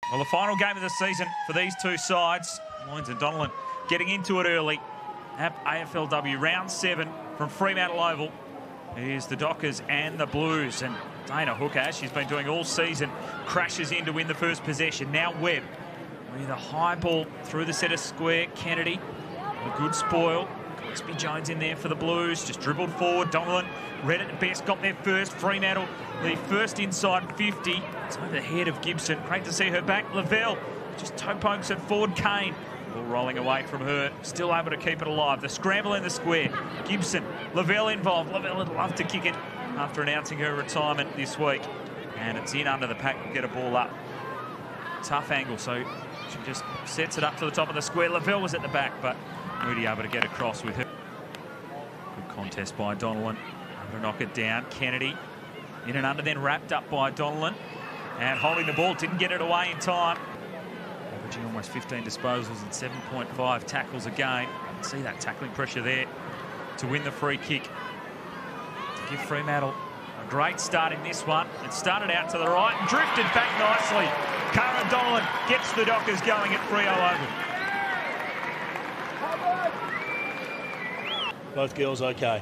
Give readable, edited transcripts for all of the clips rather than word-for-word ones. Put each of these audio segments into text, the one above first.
Well, the final game of the season for these two sides, Loins and Donnellan, getting into it early at AFLW Round 7 from Fremantle Oval. Here's the Dockers and the Blues, and Dana Hooker, as she's been doing all season, crashes in to win the first possession. Now Webb with a high ball through the centre square. Kennedy, a good spoil. Gillespie Jones in there for the Blues, just dribbled forward. Donnellan, read it best, got there first. Fremantle, the first inside 50. It's over the head of Gibson. Great to see her back. Lavelle just toe pokes it forward. Kane, ball rolling away from her, still able to keep it alive. The scramble in the square. Gibson, Lavelle involved. Lavelle would love to kick it after announcing her retirement this week. And it's in under the pack, will get a ball up. Tough angle, so she just sets it up to the top of the square. Lavelle was at the back, but Moody able to get across with her. Good contest by Donnellan. Able to knock it down. Kennedy in and under, then wrapped up by Donnellan. And holding the ball, didn't get it away in time. Averaging almost 15 disposals and 7.5 tackles a game. You can see that tackling pressure there to win the free kick. To give Fremantle a great start in this one. It started out to the right and drifted back nicely. Carlton Donnellan gets the Dockers going at Freo Oval. Both girls okay.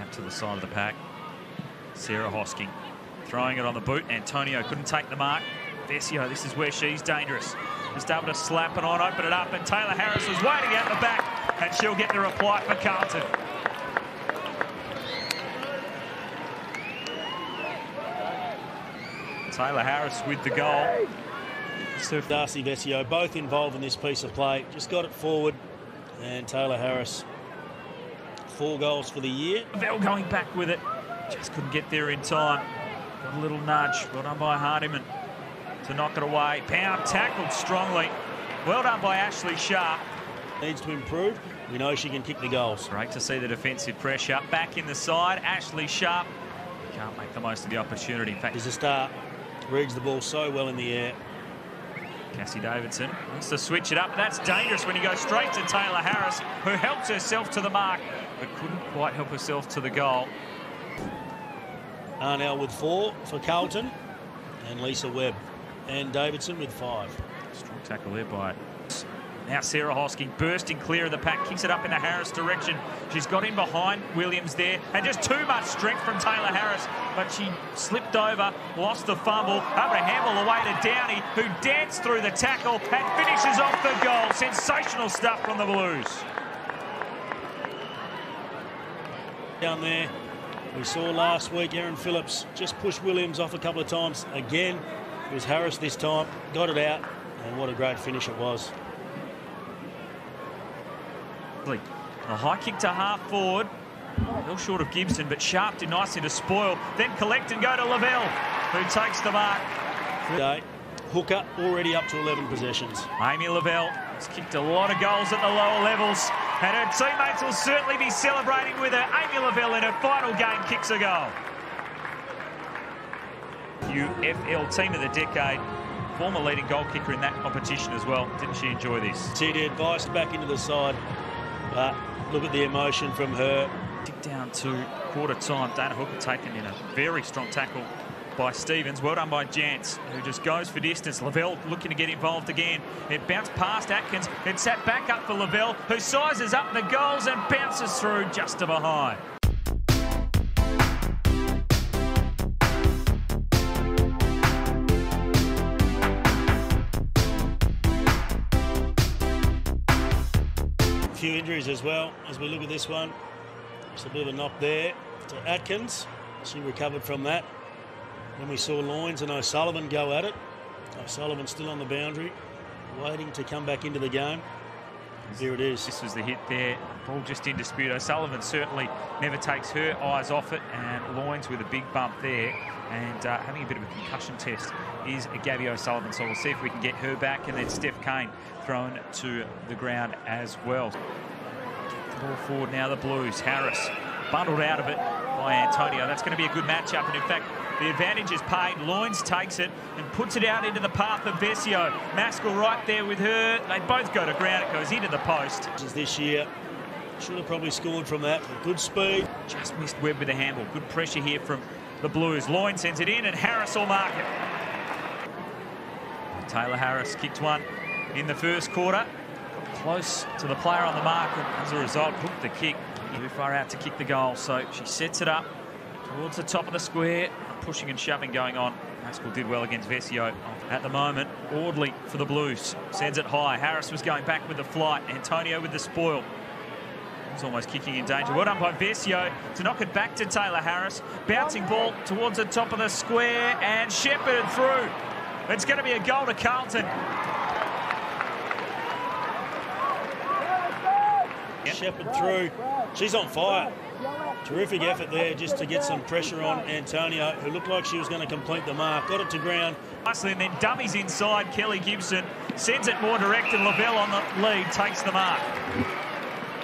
Out to the side of the pack. Sarah Hosking throwing it on the boot. Antonio couldn't take the mark. Vesio, this is where she's dangerous. Just able to slap it on, open it up, and Taylor Harris was waiting out the back, and she'll get the reply for Carlton. Taylor Harris with the goal. Darcy Vesio, both involved in this piece of play. Just got it forward, and Taylor Harris, 4 goals for the year. Lavelle going back with it. Just couldn't get there in time. Got a little nudge. Well done by Hardiman to knock it away. Pound tackled strongly. Well done by Ashley Sharp. Needs to improve. We know she can kick the goals. Great to see the defensive pressure. Back in the side, Ashley Sharp. Can't make the most of the opportunity. In fact, he's a star. Reads the ball so well in the air. Cassie Davidson wants to switch it up. That's dangerous when you go straight to Taylor Harris, who helps herself to the mark, but couldn't quite help herself to the goal. Arnell with 4 for Carlton, and Lisa Webb and Davidson with 5. Strong tackle there by... Now Sarah Hosking bursting clear of the pack, kicks it up in the Harris direction. She's got in behind Williams there, and just too much strength from Taylor Harris, but she slipped over, lost the fumble, able to handle away to Downey, who danced through the tackle and finishes off the goal. Sensational stuff from the Blues. Down there, we saw last week Erin Phillips just push Williams off a couple of times. Again, it was Harris this time, got it out, and what a great finish it was. A high kick to half forward, a little short of Gibson, but Sharp did nicely to spoil, then collect and go to Lavelle, who takes the mark. Today, Hooker already up to 11 possessions. Amy Lavelle has kicked a lot of goals at the lower levels, and her teammates will certainly be celebrating with her. Amy Lavelle in her final game kicks a goal. UFL Team of the Decade, former leading goal kicker in that competition as well. Didn't she enjoy this? She did. Vice back into the side. But look at the emotion from her. Tick down to quarter time. Dana Hooker taken in a very strong tackle by Stevens. Well done by Jantz, who just goes for distance. Lavelle looking to get involved again. It bounced past Atkins. It sat back up for Lavelle, who sizes up the goals and bounces through just to behind. Few injuries as well as we look at this one. Just a bit of a knock there to Atkins. She recovered from that. Then we saw Loins and O'Sullivan go at it. O'Sullivan still on the boundary, waiting to come back into the game. Here it is. This was the hit there. Ball just in dispute. O'Sullivan certainly never takes her eyes off it, and Loins with a big bump there. And having a bit of a concussion test is Gabby O'Sullivan, so we'll see if we can get her back. And then Steph Kane thrown to the ground as well. Get the ball forward now, the Blues. Harris bundled out of it by Antonio. That's going to be a good matchup, and in fact, the advantage is paid. Loins takes it and puts it out into the path of Vesio. Maskell right there with her. They both go to ground. It goes into the post. This year, should have probably scored from that. Good speed. Just missed Webb with a handle. Good pressure here from the Blues. Loin sends it in, and Harris will mark it. Taylor Harris kicked one in the first quarter. Got close to the player on the mark and as a result hooked the kick. Too far out to kick the goal, so she sets it up towards the top of the square. Pushing and shoving going on. Haskell did well against Vesio. At the moment, Audley for the Blues. Sends it high. Harris was going back with the flight. Antonio with the spoil. He's almost kicking in danger. Well done by Vesio to knock it back to Taylor Harris. Bouncing ball towards the top of the square and shepherded through. It's going to be a goal to Carlton. Shepherd through. She's on fire. Terrific effort there just to get some pressure on Antonio, who looked like she was going to complete the mark. Got it to ground. Nicely, and then dummies inside. Kelly Gibson sends it more direct, and Lavelle on the lead takes the mark.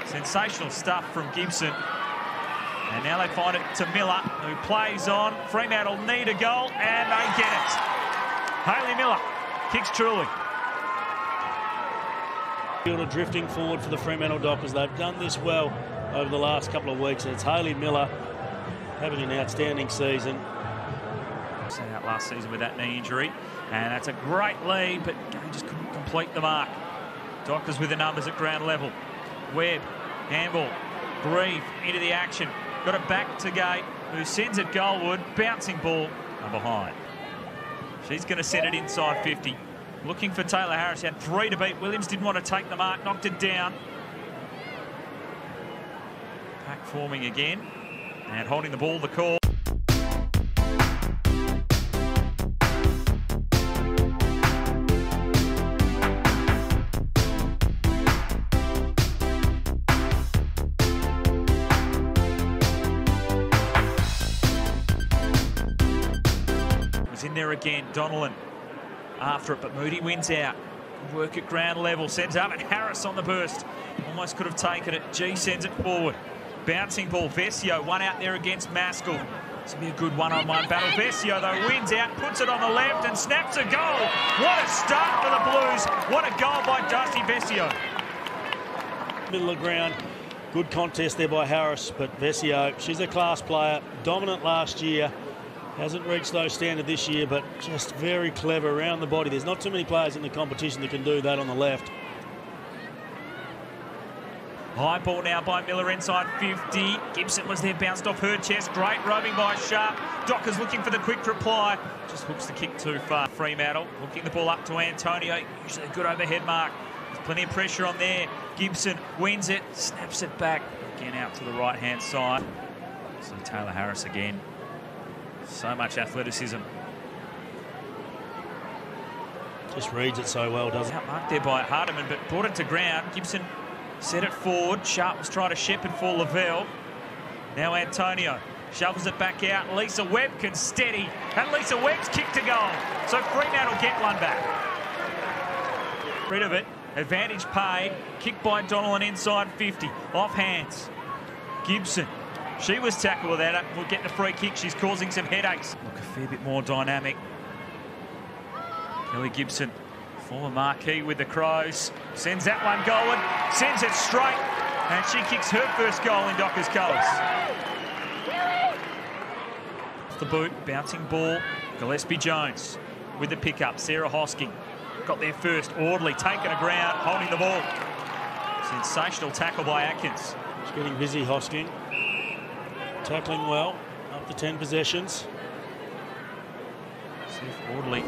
Sensational stuff from Gibson. And now they find it to Miller, who plays on. Fremantle need a goal, and they get it. Hayley Miller kicks truly. Fielder drifting forward for the Fremantle Dockers. They've done this well over the last couple of weeks. And it's Hayley Miller having an outstanding season. Sent out last season with that knee injury. And that's a great lead, but he just couldn't complete the mark. Dockers with the numbers at ground level. Webb, handball, Grieve into the action. Got it back to Gate, who sends it goalward. Bouncing ball and behind. She's going to set it inside 50. Looking for Taylor Harris. Had 3 to beat. Williams didn't want to take the mark. Knocked it down. Pack forming again. And holding the ball, the call. Was in there again. Donnellan after it, but Moody wins out. Good work at ground level. Sends up, and Harris on the burst. Almost could have taken it. G sends it forward. Bouncing ball. Vesio, one out there against Maskell. This will be a good one-on-one battle. Vesio, though, wins out, puts it on the left, and snaps a goal. What a start for the Blues. What a goal by Dusty Vesio. Middle of the ground. Good contest there by Harris, but Vesio, she's a class player. Dominant last year. Hasn't reached those standards this year, but just very clever around the body. There's not too many players in the competition that can do that on the left. High ball now by Miller inside 50. Gibson was there, bounced off her chest. Great roving by Sharp. Dockers looking for the quick reply. Just hooks the kick too far. Fremantle hooking the ball up to Antonio. Usually a good overhead mark. There's plenty of pressure on there. Gibson wins it, snaps it back. Again out to the right-hand side. So Taylor Harris again. So much athleticism. Just reads it so well, doesn't it? Outmarked there by Hardiman, but brought it to ground. Gibson set it forward. Sharp was trying to shepherd for Lavelle. Now Antonio shovels it back out. Lisa Webb can steady. And Lisa Webb's kick to goal. So Fremantle get one back. Rid of it. Advantage paid. Kick by Donnellan inside 50. Off hands. Gibson. She was tackled with that. Will get the free kick. She's causing some headaches. Look, a fair bit more dynamic. Kelly Gibson, former marquee with the Crows, sends that one goalward, sends it straight, and she kicks her first goal in Dockers colours. Off the boot, bouncing ball. Gillespie Jones with the pickup. Sarah Hosking got there first. Audley taking a ground, holding the ball. Sensational tackle by Atkins. She's getting busy, Hosking. Tackling well, up to 10 possessions. See if Audley.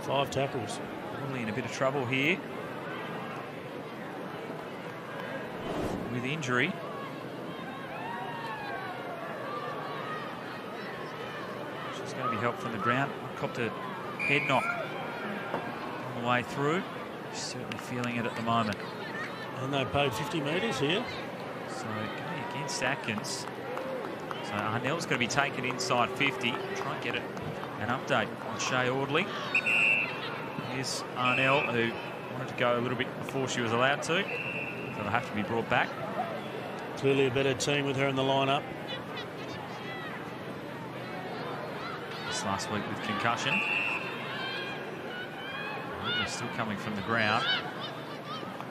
5 tackles. Audley in a bit of trouble here. With injury. She's going to be helped from the ground. Copped a head knock on the way through. She's certainly feeling it at the moment. And they paid 50 metres here. So going against Atkins. So Arnell's going to be taken inside 50. Try and get an update on Shea Audley. Here's Arnell, who wanted to go a little bit before she was allowed to. So they'll have to be brought back. Clearly a better team with her in the lineup. This last week with concussion. They're still coming from the ground.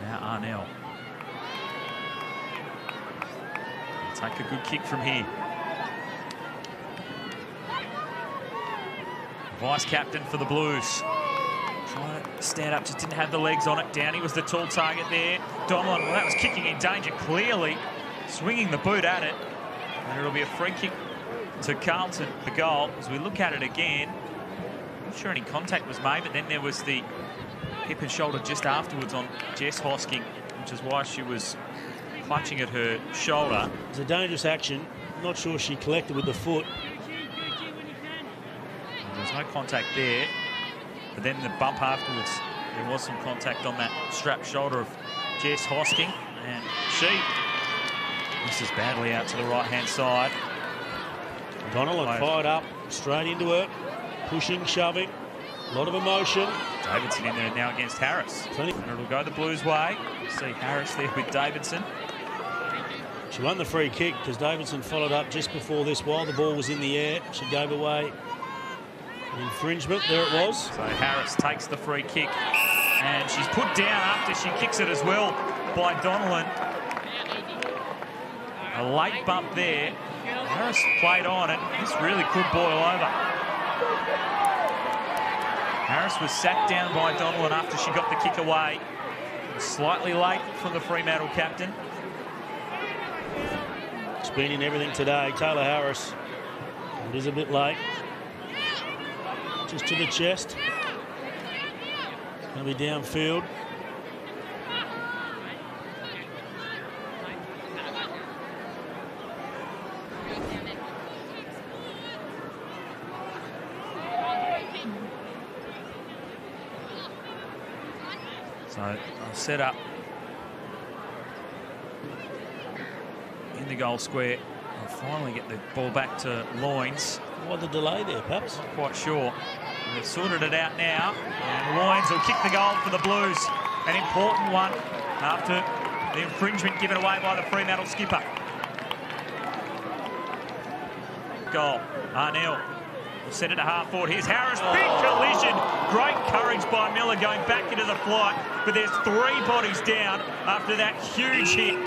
Now Arnell. They'll take a good kick from here. Vice-captain for the Blues. Trying to stand up, just didn't have the legs on it. Downey was the tall target there. Donlan, well, that was kicking in danger, clearly. Swinging the boot at it. And it'll be a free kick to Carlton, the goal. As we look at it again, not sure any contact was made, but then there was the hip and shoulder just afterwards on Jess Hosking, which is why she was clutching at her shoulder. It was a dangerous action. Not sure she collected with the foot. There's no contact there, but then the bump afterwards, there was some contact on that strapped shoulder of Jess Hosking, and she misses badly out to the right-hand side. Donald fired up, straight into it, pushing, shoving, a lot of emotion. Davidson in there now against Harris. And it'll go the Blues' way. You see Harris there with Davidson. She won the free kick because Davidson followed up just before this while the ball was in the air. She gave away an infringement. There it was. So Harris takes the free kick and she's put down after she kicks it as well by Donlan. A late bump there. Harris played on it. This really could boil over. Harris was sat down by Donlan after she got the kick away. Slightly late from the Fremantle captain. It's been in everything today. Taylor Harris. It is a bit late. Just to the chest. It's going to be downfield. So I'll set up in the goal square. I'll finally get the ball back to Loynes. Why the delay there, perhaps? Not quite sure. They've sorted it out now. And Loynes will kick the goal for the Blues. An important one after the infringement given away by the Fremantle skipper. Goal. Arnell will set it to half forward. Here's Harris. Big collision. Great courage by Miller going back into the flight. But there's 3 bodies down after that huge hit.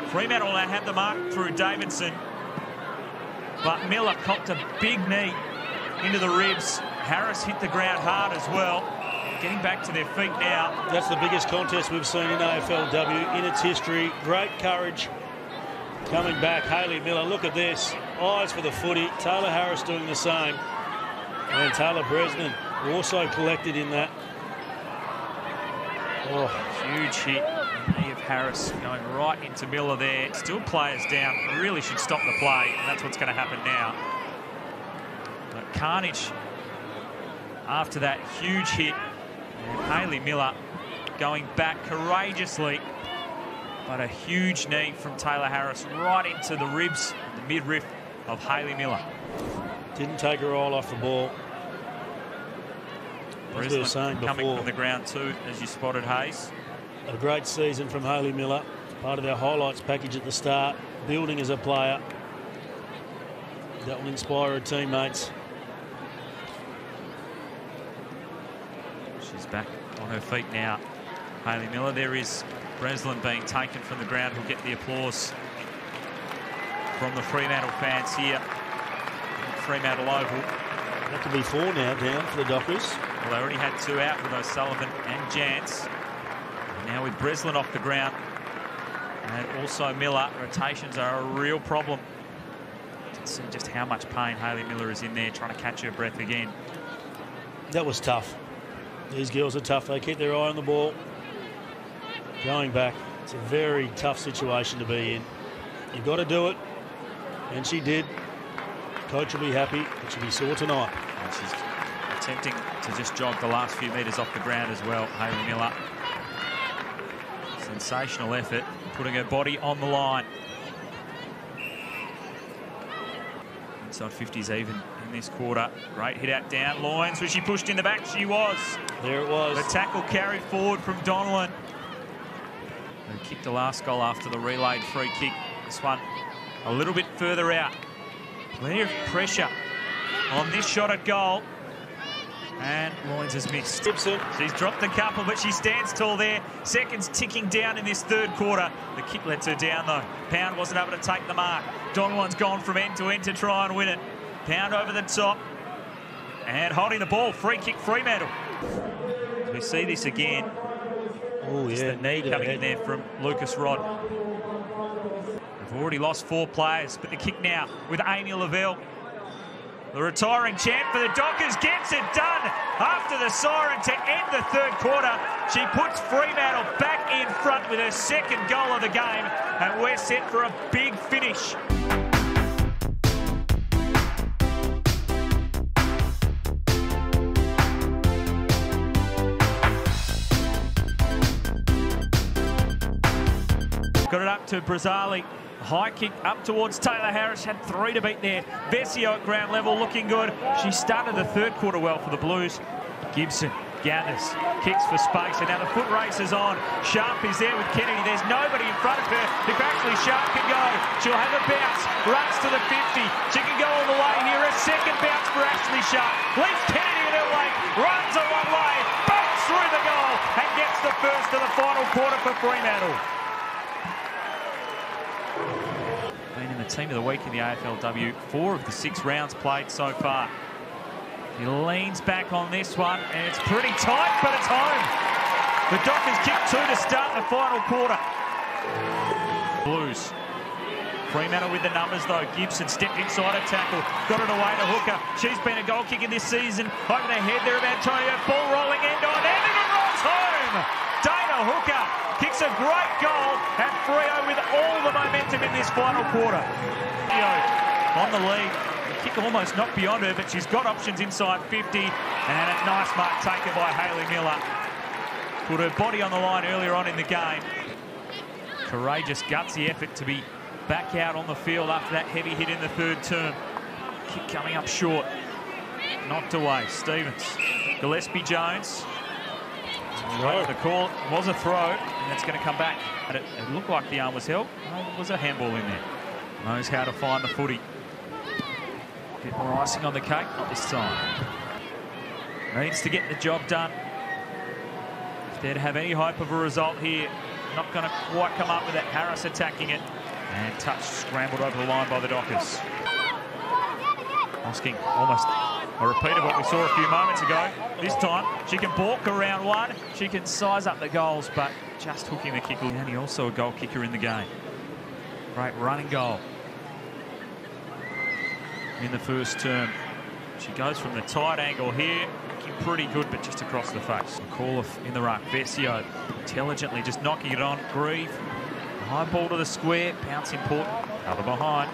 Fremantle now have the mark through Davidson. But Miller copped a big knee into the ribs. Harris hit the ground hard as well. Getting back to their feet now. That's the biggest contest we've seen in AFLW in its history. Great courage coming back. Hayley Miller, look at this. Eyes for the footy. Taylor Harris doing the same. And Taylor Bresnan also collected in that. Oh, huge hit. Knee of Harris going right into Miller there. Still players down. Really should stop the play, and that's what's going to happen now. But carnage after that huge hit. And Hayley Miller going back courageously. But a huge knee from Taylor Harris right into the ribs, the midriff of Hayley Miller. Didn't take her eye off the ball. As we were saying before, coming from the ground too, as you spotted, Hayes. A great season from Hayley Miller. Part of our highlights package at the start. Building as a player. That will inspire her teammates. She's back on her feet now. Hayley Miller. There is Breslin being taken from the ground. Will get the applause from the Fremantle fans here at Fremantle Oval. That could be 4 now down for the Dockers. Well, they already had 2 out with O'Sullivan and Jantz. Now with Breslin off the ground and also Miller, rotations are a real problem. You can see just how much pain Hayley Miller is in there trying to catch her breath again. That was tough. These girls are tough. They keep their eye on the ball. Going back, it's a very tough situation to be in. You've got to do it, and she did. Coach will be happy, but she'll be sore tonight. And she's attempting to just jog the last few metres off the ground as well, Hayley Miller. Sensational effort, putting her body on the line. Inside 50s even in this quarter. Great hit out down. Loynes, was she pushed in the back? She was. There it was. The tackle carried forward from Donlan, who kicked the last goal after the relayed free kick. This one a little bit further out. Plenty of pressure on this shot at goal. And Loynes has missed. Gibson. She's dropped a couple, but she stands tall there. Seconds ticking down in this 3rd quarter. The kick lets her down, though. Pound wasn't able to take the mark. Donlan's gone from end to end to try and win it. Pound over the top. And holding the ball. Free kick, Fremantle. We see this again. Oh, Just yeah. the knee coming in there from Lucas Rod. They've already lost 4 players, but the kick now with Amy Lavelle. The retiring champ for the Dockers gets it done after the siren to end the third quarter. She puts Fremantle back in front with her second goal of the game, and we're set for a big finish. Got it up to Brazzali. High kick up towards Taylor Harris. Had 3 to beat there. Vesio at ground level looking good. She started the third quarter well for the Blues. Gibson gathers, kicks for space, and now the foot race is on. Sharp is there with Kennedy. There's nobody in front of her. If actually Sharp can go, she'll have a bounce. Runs to the 50. She can go all the way here. A second bounce for Ashley Sharp. Leaves Kennedy in her wake. Runs a long way. Banks through the goal and gets the first of the final quarter for Fremantle. Been in the team of the week in the AFLW, 4 of the 6 rounds played so far. He leans back on this one, and it's pretty tight, but it's home. The Dockers kick 2 to start the final quarter. Blues. Fremantle with the numbers though. Gibson stepped inside a tackle, got it away to Hooker. She's been a goal kicker this season. Over the head there of Antonio, ball rolling end on end, and it rolls home. Dana Hooker kicks a great goal, and Freo with all the momentum in this final quarter. On the lead, the kick almost not beyond her, but she's got options inside 50, and a nice mark taken by Hayley Miller. Put her body on the line earlier on in the game. Courageous, gutsy effort to be back out on the field after that heavy hit in the third term. Kick coming up short. Knocked away. Stevens. Gillespie Jones. No. The call was a throw, and it's going to come back. It looked like the arm was held. No, there was a handball in there. Knows how to find the footy. Bit more icing on the cake, not this time. Needs to get the job done. If they're to have any hope of a result here, not going to quite come up with it. Harris attacking it. And touch scrambled over the line by the Dockers. Hosking almost a repeat of what we saw a few moments ago. This time, she can balk around one. She can size up the goals, but just hooking the kick. And he also a goal kicker in the game. Great running goal in the first term. She goes from the tight angle here. Looking pretty good, but just across the face. McAuliffe in the ruck. Vesio intelligently just knocking it on. Grieve. High ball to the square. Bounce important. Cover behind.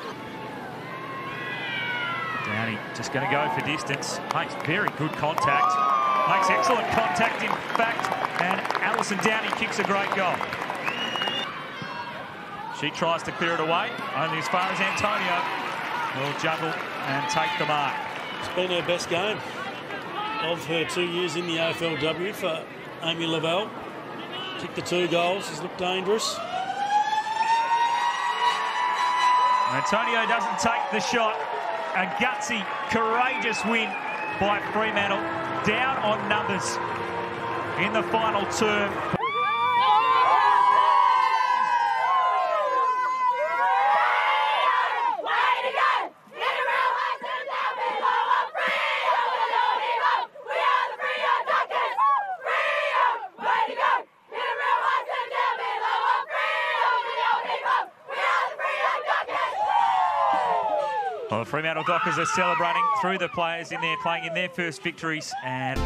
Downey just going to go for distance. Makes very good contact. Makes excellent contact, in fact. And Alison Downey kicks a great goal. She tries to clear it away. Only as far as Antonio will juggle and take the mark. It's been her best game of her 2 years in the AFLW for Amy Lavelle. Kicked the 2 goals. She's looked dangerous. Antonio doesn't take the shot. A gutsy, courageous win by Fremantle. Down on numbers in the final term. Well, the Fremantle Dockers are celebrating through the players in there, playing in their first victories, and